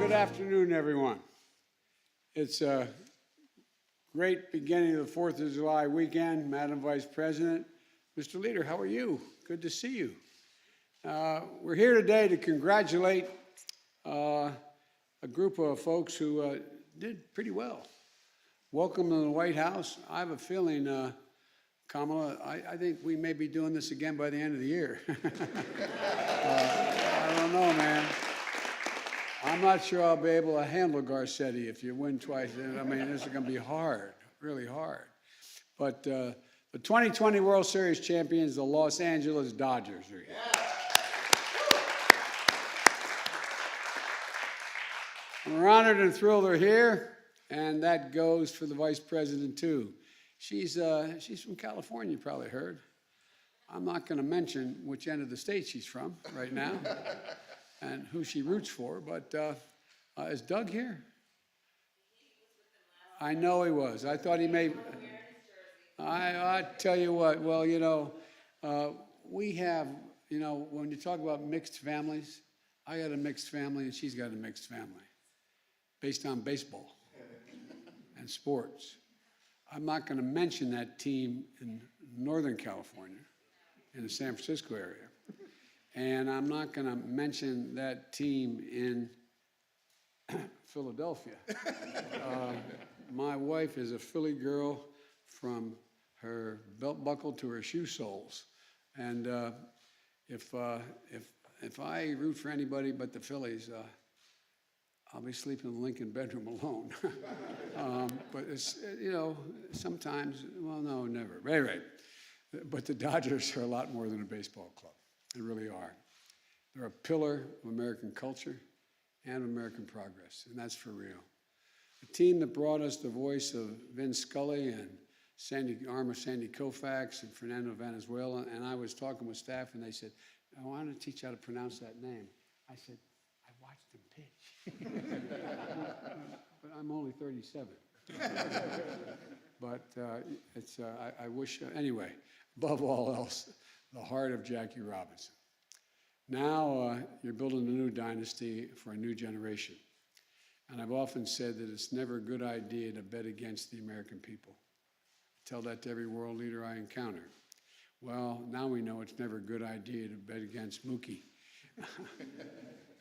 Good afternoon, everyone. It's a great beginning of the 4th of July weekend. Madam Vice President, Mr. Leader, how are you? Good to see you. We're here today to congratulate a group of folks who did pretty well. Welcome to the White House. I have a feeling, Kamala, I think we may be doing this again by the end of the year. I don't know, man. I'm not sure I'll be able to handle Garcetti if you win twice. I mean, this is going to be hard, really hard. But the 2020 World Series champions, the Los Angeles Dodgers, are here. We're honored and thrilled they're here, and that goes for the Vice President, too. She's from California, you probably heard. I'm not going to mention which end of the state she's from right now and who she roots for, but is Doug here? I know he was. I thought he may. I tell you what, well, we have, when you talk about mixed families, I got a mixed family and she's got a mixed family based on baseball and sports. I'm not going to mention that team in Northern California, in the San Francisco area. And I'm not going to mention that team in Philadelphia. My wife is a Philly girl from her belt buckle to her shoe soles. And if I root for anybody but the Phillies, I'll be sleeping in the Lincoln bedroom alone. But it's, sometimes, well, no, never. Right. But the Dodgers are a lot more than a baseball club. They really are. They're a pillar of American culture and American progress, and that's for real. The team that brought us the voice of Vin Scully and Sandy Koufax and Fernando Valenzuela, and I was talking with staff, and they said, I want to teach you how to pronounce that name. I said, I watched them pitch. But I'm only 37. But I wish, anyway, above all else, the heart of Jackie Robinson. Now you're building a new dynasty for a new generation. And I've often said that it's never a good idea to bet against the American people. I tell that to every world leader I encounter. Well, now we know it's never a good idea to bet against Mookie.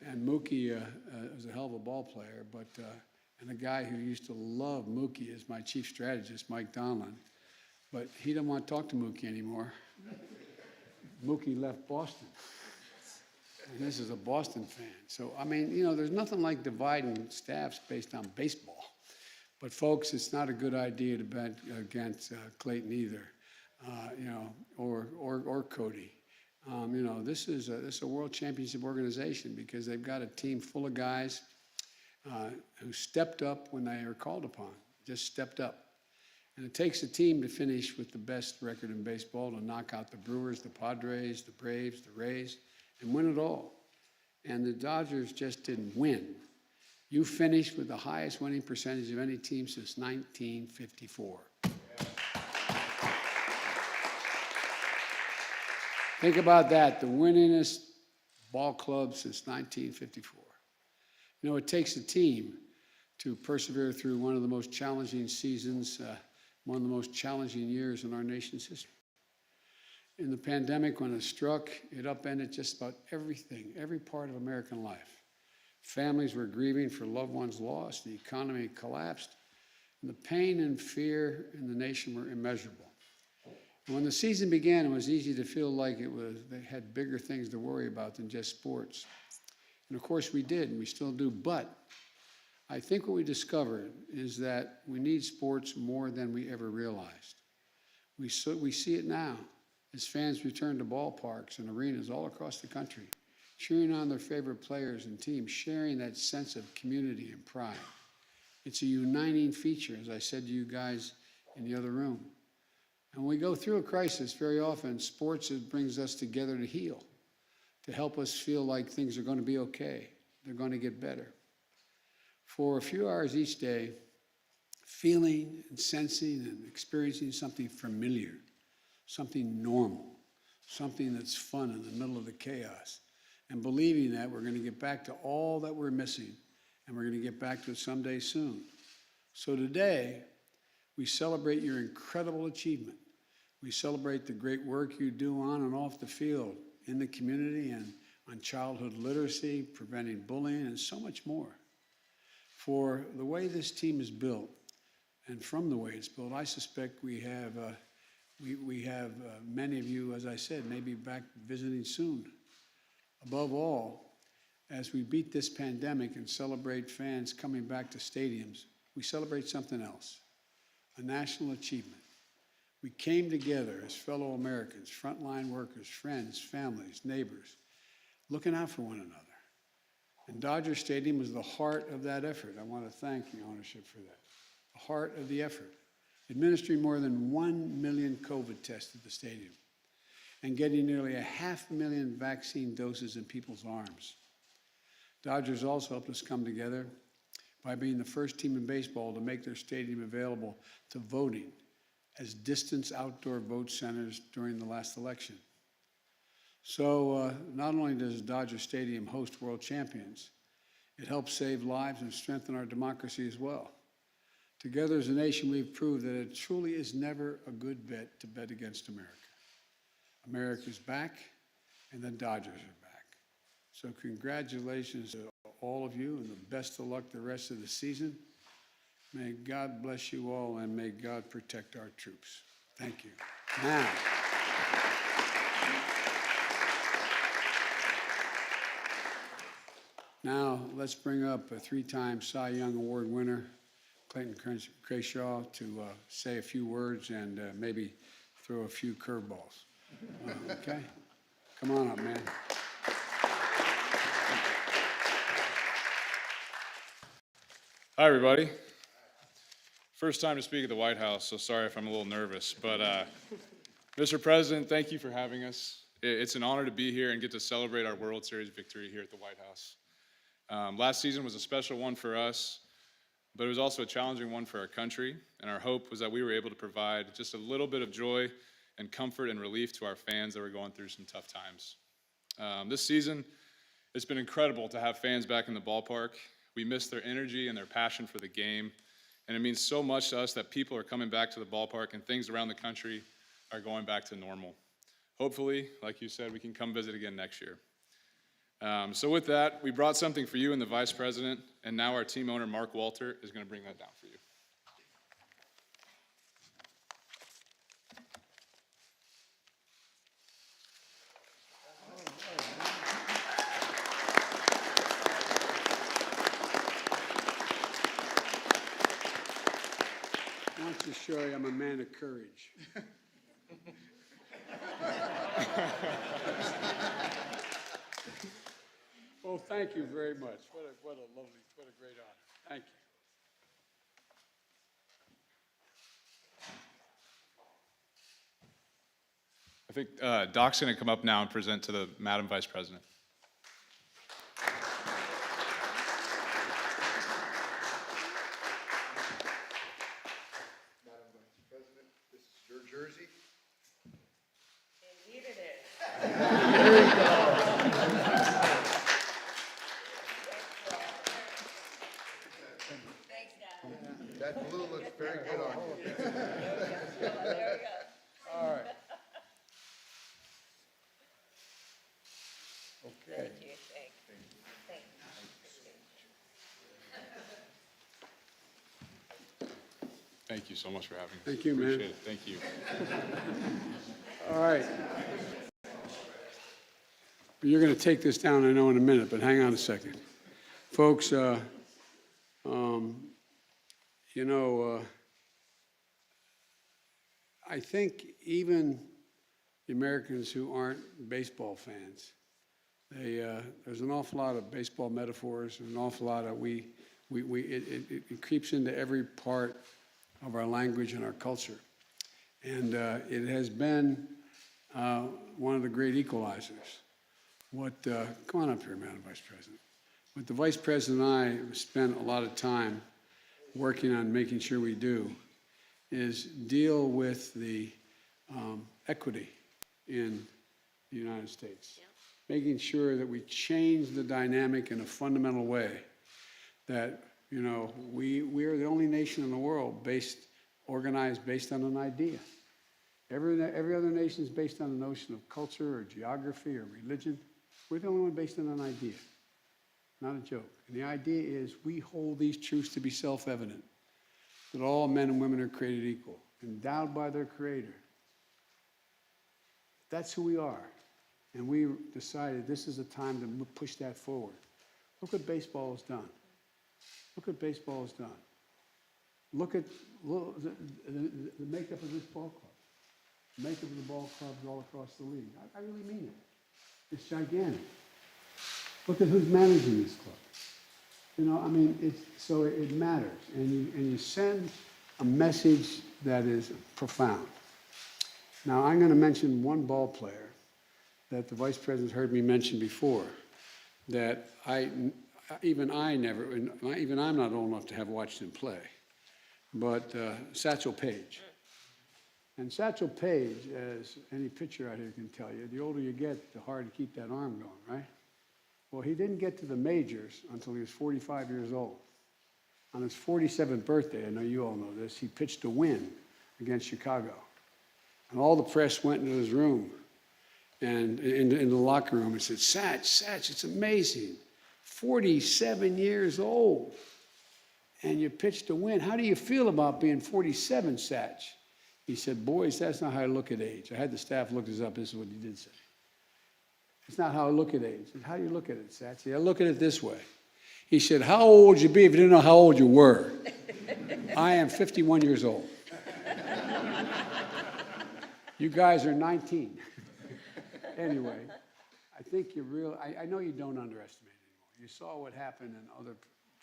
And Mookie was a hell of a ball player, and a guy who used to love Mookie is my chief strategist, Mike Donlin. But he doesn't want to talk to Mookie anymore. Mookie left Boston. And this is a Boston fan. So, I mean, there's nothing like dividing staffs based on baseball. But, folks, it's not a good idea to bet against Clayton either, or Cody. This is a world championship organization because they've got a team full of guys who stepped up when they were called upon, just stepped up. And it takes a team to finish with the best record in baseball to knock out the Brewers, the Padres, the Braves, the Rays, and win it all. And the Dodgers just didn't win. You finished with the highest winning percentage of any team since 1954. Think about that, the winningest ball club since 1954. It takes a team to persevere through one of the most challenging seasons, one of the most challenging years in our nation's history. In the pandemic, when it struck, it upended just about everything, every part of American life. Families were grieving for loved ones lost, the economy collapsed, and the pain and fear in the nation were immeasurable. And when the season began, it was easy to feel like they had bigger things to worry about than just sports. And of course we did, and we still do, but I think what we discovered is that we need sports more than we ever realized. We see it now as fans return to ballparks and arenas all across the country, cheering on their favorite players and teams, sharing that sense of community and pride. It's a uniting feature, as I said to you guys in the other room. And when we go through a crisis, very often, sports brings us together to heal, to help us feel like things are going to be okay. They're going to get better. For a few hours each day, feeling and sensing and experiencing something familiar, something normal, something that's fun in the middle of the chaos, and believing that we're going to get back to all that we're missing and we're going to get back to it someday soon. So today, we celebrate your incredible achievement. We celebrate the great work you do on and off the field, in the community, and on childhood literacy, preventing bullying, and so much more. For the way this team is built, and from the way it's built, I suspect we have many of you, as I said, maybe back visiting soon. Above all, as we beat this pandemic and celebrate fans coming back to stadiums, we celebrate something else, a national achievement. We came together as fellow Americans, frontline workers, friends, families, neighbors, looking out for one another. And Dodger Stadium was the heart of that effort. I want to thank the ownership for that. The heart of the effort. Administering more than 1 million COVID tests at the stadium and getting nearly 500,000 vaccine doses in people's arms. Dodgers also helped us come together by being the first team in baseball to make their stadium available to voting as distance outdoor vote centers during the last election. So not only does Dodger Stadium host world champions, it helps save lives and strengthen our democracy as well. Together as a nation, we've proved that it truly is never a good bet to bet against America. America's back, and the Dodgers are back. So congratulations to all of you, and the best of luck the rest of the season. May God bless you all, and may God protect our troops. Thank you. Now let's bring up a 3-time Cy Young Award winner, Clayton Kershaw, to say a few words and maybe throw a few curveballs. Okay? Come on up, man. Hi, everybody. First time to speak at the White House, so sorry if I'm a little nervous. But Mr. President, thank you for having us. It's an honor to be here and get to celebrate our World Series victory here at the White House. Last season was a special one for us, but it was also a challenging one for our country, and our hope was that we were able to provide just a little bit of joy and comfort and relief to our fans that were going through some tough times. This season, it's been incredible to have fans back in the ballpark. We miss their energy and their passion for the game, and it means so much to us that people are coming back to the ballpark and things around the country are going back to normal. Hopefully, like you said, we can come visit again next year. So with that, we brought something for you and the Vice President, and now our team owner, Mark Walter, is going to bring that down for you. I want to show you I'm a man of courage. Well, thank you very much. What a great honor. Thank you. I think Doc's going to come up now and present to the Madam Vice President. Madam Vice President, this is your jersey. They needed it. Thanks, Dad. That blue looks very good on you. There we go. All right. Okay. Thank you. Thank you. Thank you so much for having us. Thank you, man. Appreciate it. Thank you. All right. You're going to take this down, I know, in a minute, but hang on a second. Folks, I think even the Americans who aren't baseball fans, there's an awful lot of baseball metaphors, an awful lot of it creeps into every part of our language and our culture. And it has been one of the great equalizers. Come on up here, Madam Vice President. What the Vice President and I spent a lot of time working on making sure we do is deal with the equity in the United States. Making sure that we change the dynamic in a fundamental way that, you know, we're the only nation in the world organized based on an idea. Every other nation is based on a notion of culture or geography or religion. We're the only one based on an idea, not a joke. And the idea is we hold these truths to be self-evident, that all men and women are created equal, endowed by their Creator. That's who we are. And we decided this is a time to push that forward. Look what baseball has done. Look what baseball has done. Look at the makeup of this ball club. The makeup of the ball clubs all across the league. I really mean it. It's gigantic. Look at who's managing this club. You know, I mean, so it matters. And you send a message that is profound. Now, I'm going to mention one ball player that the Vice President heard me mention before, that even I'm not old enough to have watched him play, but Satchel Paige. And Satchel Paige, as any pitcher out here can tell you, the older you get, the harder to keep that arm going, right? Well, he didn't get to the majors until he was 45 years old. On his 47th birthday, I know you all know this, he pitched a win against Chicago. And all the press went into his room and in the locker room and said, Satch, it's amazing. 47 years old, and you pitched a win. How do you feel about being 47, Satch? He said, boys, that's not how I look at age. I had the staff look this up. This is what he did say. It's not how I look at age. It's how do you look at it, Satch? I look at it this way. He said, how old would you be if you didn't know how old you were? I am 51 years old. You guys are 19. Anyway, I think I know you don't underestimate anymore. You saw what happened in other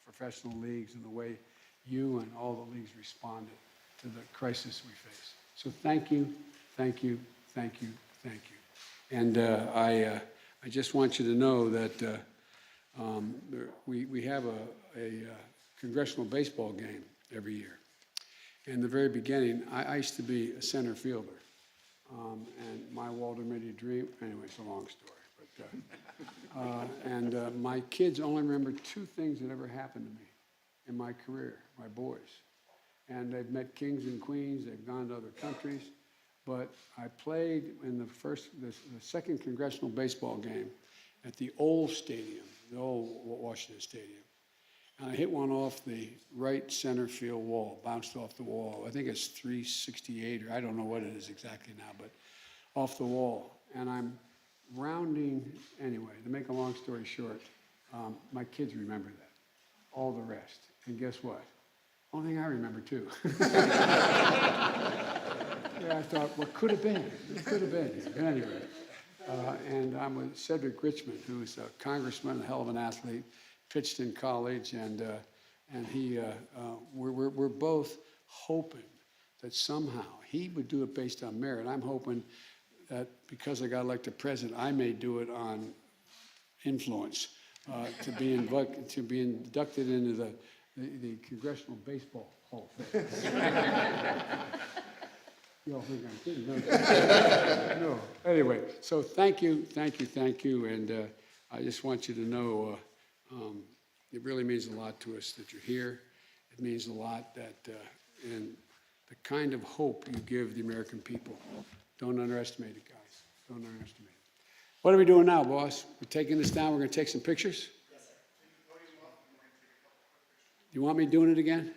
professional leagues and the way you and all the leagues responded to the crisis we face. So thank you, thank you, thank you, thank you. And I just want you to know that we have a congressional baseball game every year. In the very beginning, I used to be a center fielder. And my Walter Mitty dream, anyway, it's a long story. But, my kids only remember two things that ever happened to me in my career, my boys. And they've met kings and queens, they've gone to other countries. But I played in the second congressional baseball game at the old stadium, the old Washington Stadium. And I hit one off the right center field wall, bounced off the wall. I think it's 368, or I don't know what it is exactly now, but off the wall. And I'm rounding, anyway, to make a long story short, my kids remember that, all the rest. And guess what? Only thing I remember too. Yeah, I thought, what could have been? It could have been. Anyway, and I'm with Cedric Richmond, who's a congressman, a hell of an athlete, pitched in college, and we're both hoping that somehow he would do it based on merit. I'm hoping that because I got elected president, I may do it on influence to be inducted into the Congressional Baseball Hall of Fame. You all think I'm kidding, don't you? No. Anyway, so thank you, and I just want you to know it really means a lot to us that you're here. It means a lot that, and the kind of hope you give the American people. Don't underestimate it, guys. Don't underestimate it. What are we doing now, boss? We're taking this down. We're going to take some pictures? Yes, sir. You want me doing it again?